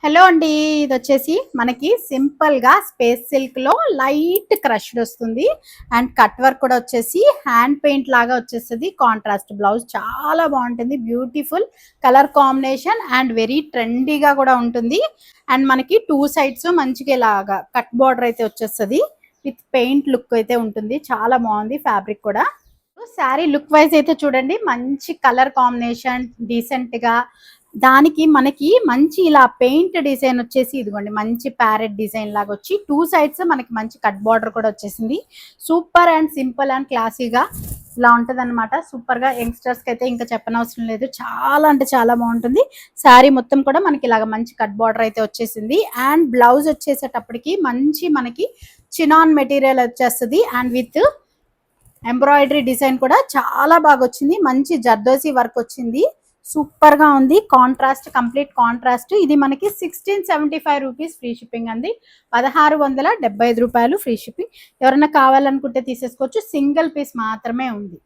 Hello అండి, ఇది వచ్చేసి మనకి సింపుల్ గా స్పేస్ సిల్క్ లో లైట్ క్రష్డ్ వస్తుంది. అండ్ కట్ వర్క్ కూడా వచ్చేసి హ్యాండ్ పెయింట్ లాగా వచ్చేస్తుంది. కాంట్రాస్ట్ బ్లౌజ్ చాలా బాగుంటుంది. Beautiful colour combination and very ట్రెండీగా కూడా ఉంటుంది. అండ్ మనకి టూ సైడ్స్ మంచిగా ఇలాగా కట్ బార్డర్ అయితే వచ్చేస్తుంది. విత్ పెయింట్ లుక్ అయితే ఉంటుంది. చాలా బాగుంది ఫ్యాబ్రిక్ కూడా. శారీ లుక్ వైజ్ అయితే చూడండి, మంచి కలర్ కాంబినేషన్ డీసెంట్ గా. దానికి మనకి మంచి ఇలా పెయింట్ డిజైన్ వచ్చేసి ఇదిగోండి, మంచి ప్యారెట్ డిజైన్ లాగా వచ్చి టూ సైడ్స్ మనకి మంచి కట్ బార్డర్ కూడా వచ్చేసింది. సూపర్ అండ్ సింపుల్ అండ్ క్లాసీగా ఇలా ఉంటది అనమాట. సూపర్ గా యంగ్స్టర్స్ కి అయితే ఇంకా చెప్పనవసరం లేదు. చాలా అంటే చాలా బాగుంటుంది. శారీ మొత్తం కూడా మనకి ఇలాగ మంచి కట్ బార్డర్ అయితే వచ్చేసింది. అండ్ బ్లౌజ్ వచ్చేసేటప్పటికి మంచి మనకి చినాన్ మెటీరియల్ వచ్చేస్తుంది. అండ్ విత్ ఎంబ్రాయిడరీ డిజైన్ కూడా చాలా బాగా వచ్చింది. మంచి జర్దోసి వర్క్ వచ్చింది. సూపర్ గా ఉంది. Contrast, complete contrast. ఇది మనకి 1675 రూపీస్ ఫ్రీ షిప్పింగ్ అండి. 1675 రూపాయలు ఫ్రీ షిప్పింగ్. ఎవరైనా కావాలనుకుంటే తీసేసుకోవచ్చు. సింగిల్ పీస్ మాత్రమే ఉంది.